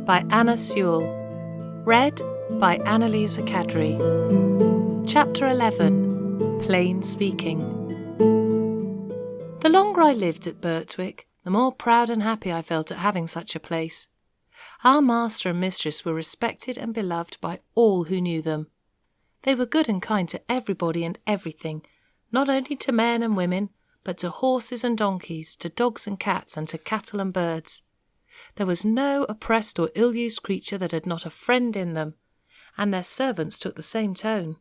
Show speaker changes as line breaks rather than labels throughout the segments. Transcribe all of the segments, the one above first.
by Anna Sewell. Read by Annalisa Kadri. Chapter 11. Plain Speaking. The longer I lived at Birtwick, the more proud and happy I felt at having such a place. Our master and mistress were respected and beloved by all who knew them. They were good and kind to everybody and everything, not only to men and women, but to horses and donkeys, to dogs and cats, and to cattle and birds. There was no oppressed or ill-used creature that had not a friend in them, and their servants took the same tone.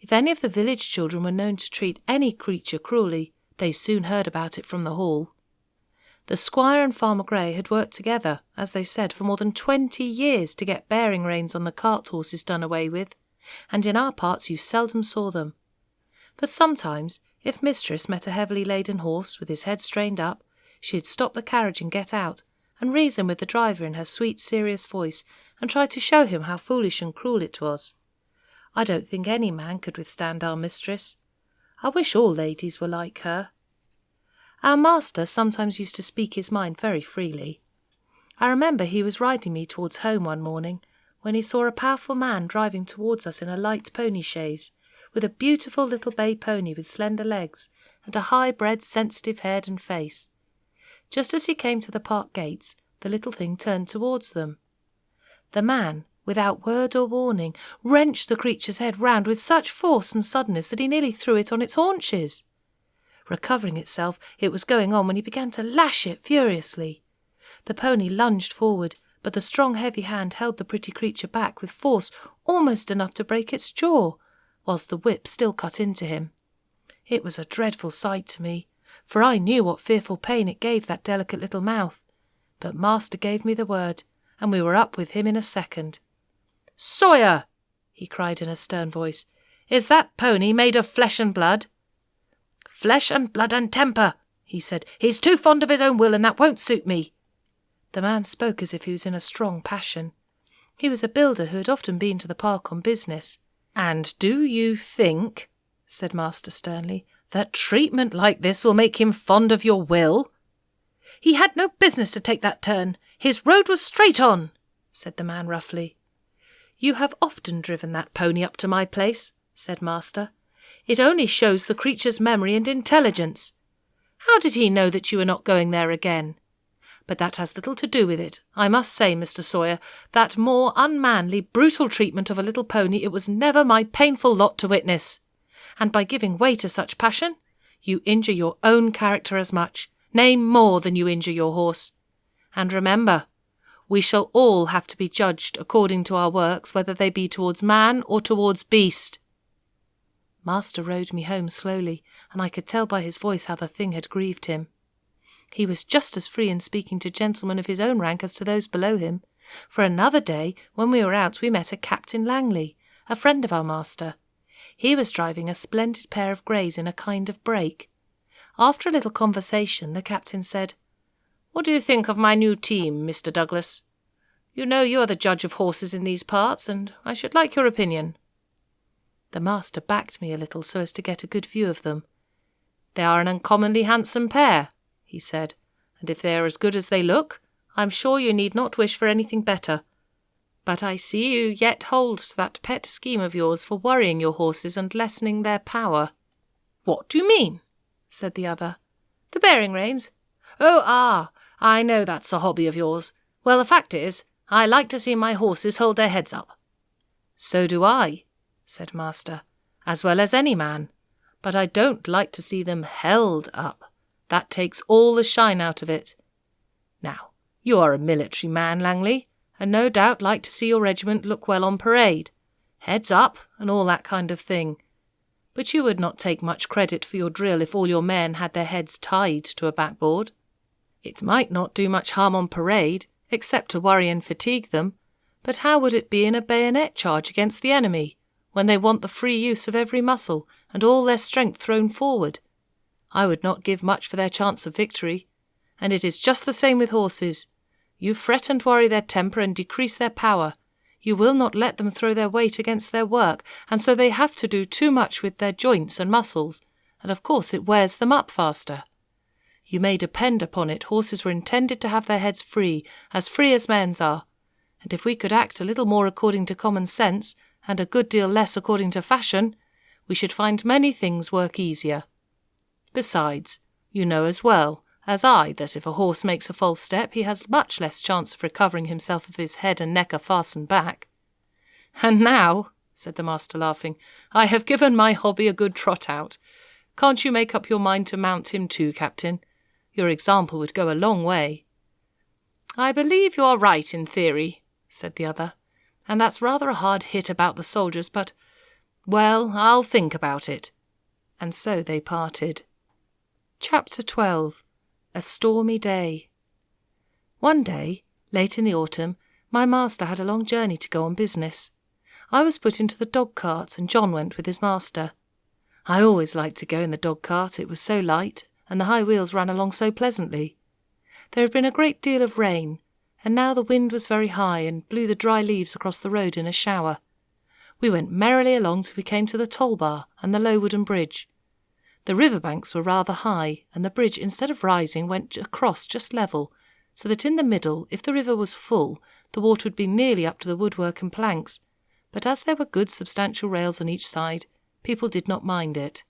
If any of the village children were known to treat any creature cruelly, they soon heard about it from the hall. The squire and Farmer Grey had worked together, as they said, for more than 20 years to get bearing reins on the cart horses done away with, and in our parts you seldom saw them. But sometimes, if mistress met a heavily laden horse with his head strained up, she'd stop the carriage and get out, and reason with the driver in her sweet, serious voice, and try to show him how foolish and cruel it was. I don't think any man could withstand our mistress. I wish all ladies were like her. Our master sometimes used to speak his mind very freely. I remember he was riding me towards home one morning, when he saw a powerful man driving towards us in a light pony chaise, with a beautiful little bay pony with slender legs, and a high-bred, sensitive head and face. Just as he came to the park gates, the little thing turned towards them. The man, without word or warning, wrenched the creature's head round with such force and suddenness that he nearly threw it on its haunches. Recovering itself, it was going on when he began to lash it furiously. The pony lunged forward, but the strong, heavy hand held the pretty creature back with force almost enough to break its jaw, whilst the whip still cut into him. It was a dreadful sight to me, for I knew what fearful pain it gave that delicate little mouth. But master gave me the word, and we were up with him in a second. "Sawyer!" he cried in a stern voice, "is that pony made of flesh and blood?" "Flesh and blood and temper," he said. "He's too fond of his own will, and that won't suit me." The man spoke as if he was in a strong passion. He was a builder who had often been to the park on business. "And do you think," said master sternly, "that treatment like this will make him fond of your will?" "He had no business to take that turn. His road was straight on," said the man roughly. "You have often driven that pony up to my place," said master. "It only shows the creature's memory and intelligence. How did he know that you were not going there again? But that has little to do with it. I must say, Mr. Sawyer, that more unmanly, brutal treatment of a little pony it was never my painful lot to witness. And by giving way to such passion, you injure your own character as much, nay, more than you injure your horse. And remember, we shall all have to be judged according to our works, whether they be towards man or towards beast." Master rode me home slowly, and I could tell by his voice how the thing had grieved him. He was just as free in speaking to gentlemen of his own rank as to those below him, for another day, when we were out, we met a Captain Langley, a friend of our master. He was driving a splendid pair of greys in a kind of break. After a little conversation, the captain said, "What do you think of my new team, Mr. Douglas? You know you are the judge of horses in these parts, and I should like your opinion." The master backed me a little so as to get a good view of them. "They are an uncommonly handsome pair," he said, "and if they are as good as they look, I am sure you need not wish for anything better. But I see you yet hold to that pet scheme of yours for worrying your horses and lessening their power." "What do you mean?" said the other. "The bearing reins? I know that's a hobby of yours. Well, the fact is, I like to see my horses hold their heads up." "So do I," said master, "as well as any man. But I don't like to see them held up. That takes all the shine out of it. Now, you are a military man, Langley, and no doubt like to see your regiment look well on parade. Heads up, and all that kind of thing. But you would not take much credit for your drill if all your men had their heads tied to a backboard. It might not do much harm on parade, except to worry and fatigue them, but how would it be in a bayonet charge against the enemy, when they want the free use of every muscle and all their strength thrown forward? I would not give much for their chance of victory, and it is just the same with horses. You fret and worry their temper and decrease their power. You will not let them throw their weight against their work, and so they have to do too much with their joints and muscles, and of course it wears them up faster. You may depend upon it horses were intended to have their heads free as men's are, and if we could act a little more according to common sense, and a good deal less according to fashion, we should find many things work easier. Besides, you know as well as I that if a horse makes a false step, he has much less chance of recovering himself if his head and neck are fastened back. And now, said the master, laughing, I have given my hobby a good trot out. Can't you make up your mind to mount him too, Captain? Your example would go a long way. I believe you are right in theory, said the other, and that's rather a hard hit about the soldiers, but, well, I'll think about it. And so they parted. Chapter 12. A Stormy Day. One day, late in the autumn, my master had a long journey to go on business. I was put into the dog-cart, and John went with his master. I always liked to go in the dog-cart, it was so light, and the high wheels ran along so pleasantly. There had been a great deal of rain, and now the wind was very high and blew the dry leaves across the road in a shower. We went merrily along till we came to the toll-bar and the low wooden bridge. The river-banks were rather high, and the bridge, instead of rising, went across just level, so that in the middle, if the river was full, the water would be nearly up to the woodwork and planks, but as there were good substantial rails on each side, people did not mind it.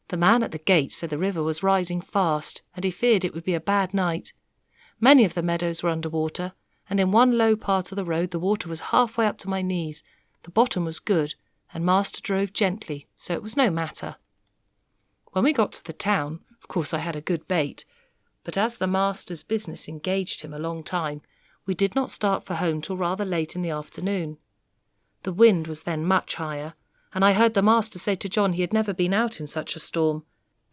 The man at the gate said the river was rising fast, and he feared it would be a bad night. Many of the meadows were under water, and in one low part of the road the water was half-way up to my knees. The bottom was good, and master drove gently, so it was no matter. When we got to the town, of course I had a good bait, but as the master's business engaged him a long time, we did not start for home till rather late in the afternoon. The wind was then much higher, and I heard the master say to John he had never been out in such a storm,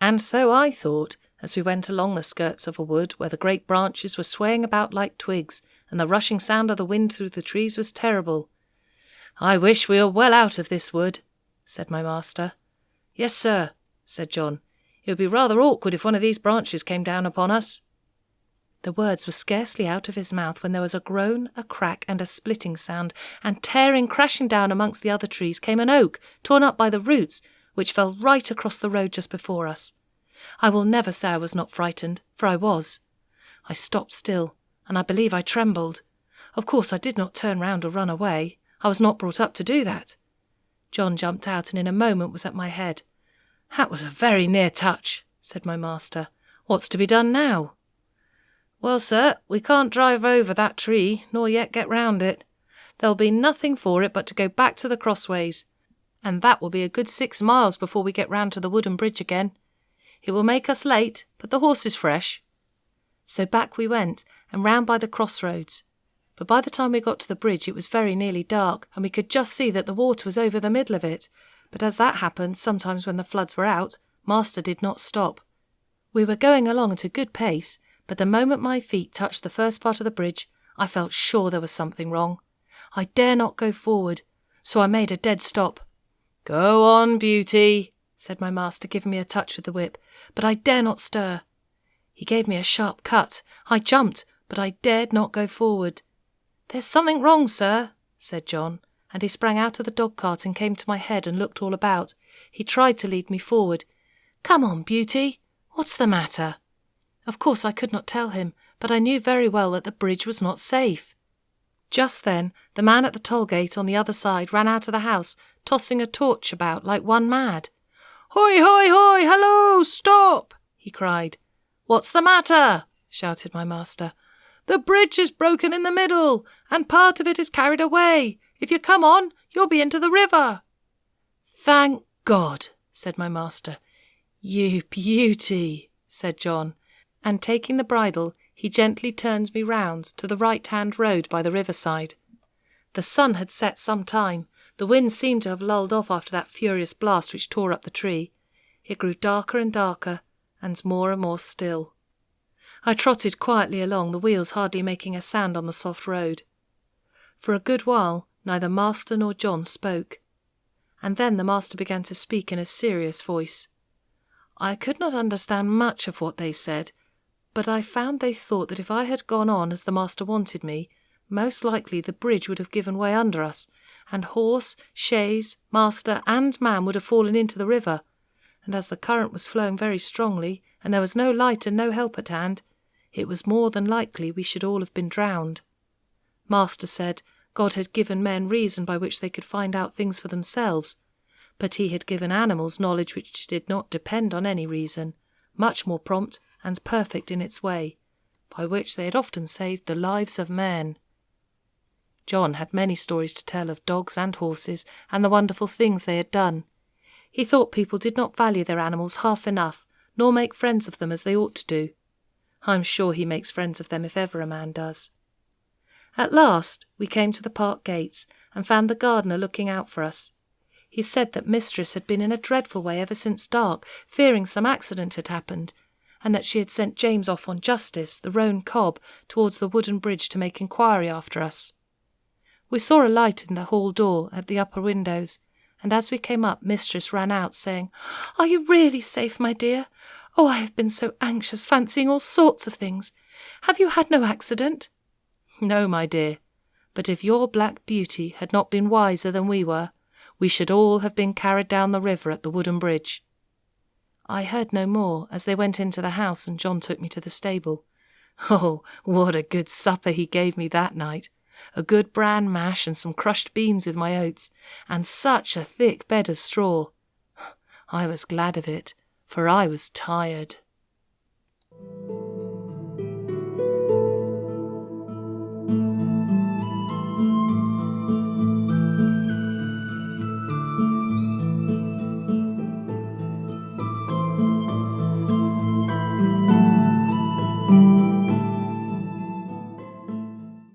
and so I thought, as we went along the skirts of a wood where the great branches were swaying about like twigs, and the rushing sound of the wind through the trees was terrible. I wish we were well out of this wood, said my master. Yes, sir, said John. It would be rather awkward if one of these branches came down upon us. The words were scarcely out of his mouth when there was a groan, a crack, and a splitting sound, and tearing, crashing down amongst the other trees came an oak, torn up by the roots, which fell right across the road just before us. I will never say I was not frightened, for I was. I stopped still, and I believe I trembled. Of course I did not turn round or run away. I was not brought up to do that. John jumped out, and in a moment was at my head. That was a very near touch, said my master. What's to be done now? Well, sir, we can't drive over that tree, nor yet get round it. There'll be nothing for it but to go back to the crossways, and that will be a good 6 miles before we get round to the wooden bridge again. It will make us late, but the horse is fresh. So back we went, and round by the crossroads. But by the time we got to the bridge it was very nearly dark, and we could just see that the water was over the middle of it. But as that happened sometimes when the floods were out, master did not stop. We were going along at a good pace, but the moment my feet touched the first part of the bridge, I felt sure there was something wrong. I dare not go forward, so I made a dead stop. Go on, Beauty, said my master, giving me a touch with the whip, but I dare not stir. He gave me a sharp cut. I jumped, but I dared not go forward. There's something wrong, sir, said John, and he sprang out of the dog-cart and came to my head and looked all about. He tried to lead me forward. Come on, Beauty, what's the matter? Of course I could not tell him, but I knew very well that the bridge was not safe. Just then the man at the toll-gate on the other side ran out of the house, tossing a torch about like one mad. Hoi, hoi, hoi, hallo, stop, he cried. What's the matter? Shouted my master. The bridge is broken in the middle, and part of it is carried away. If you come on, you'll be into the river. Thank God, said my master. You beauty, said John, and taking the bridle, he gently turned me round to the right-hand road by the riverside. The sun had set some time. The wind seemed to have lulled off after that furious blast which tore up the tree. It grew darker and darker, and more still. I trotted quietly along, the wheels hardly making a sound on the soft road. For a good while neither master nor John spoke, and then the master began to speak in a serious voice. I could not understand much of what they said, but I found they thought that if I had gone on as the master wanted me, most likely the bridge would have given way under us, and horse, chaise, master, and man would have fallen into the river, and as the current was flowing very strongly, and there was no light and no help at hand, it was more than likely we should all have been drowned. Master said God had given men reason by which they could find out things for themselves, but he had given animals knowledge which did not depend on any reason, much more prompt and perfect in its way, by which they had often saved the lives of men. John had many stories to tell of dogs and horses and the wonderful things they had done. He thought people did not value their animals half enough, nor make friends of them as they ought to do. I'm sure he makes friends of them if ever a man does. At last we came to the park gates and found the gardener looking out for us. He said that Mistress had been in a dreadful way ever since dark, fearing some accident had happened, and that she had sent James off on Justice, the roan cob, towards the wooden bridge to make inquiry after us. We saw a light in the hall door at the upper windows, and as we came up, Mistress ran out, saying, "Are you really safe, my dear? Oh, I have been so anxious, fancying all sorts of things. Have you had no accident?" "No, my dear, but if your Black Beauty had not been wiser than we were, we should all have been carried down the river at the wooden bridge." I heard no more, as they went into the house and John took me to the stable. Oh, what a good supper he gave me that night! A good bran mash and some crushed beans with my oats, and such a thick bed of straw. I was glad of it, for I was tired.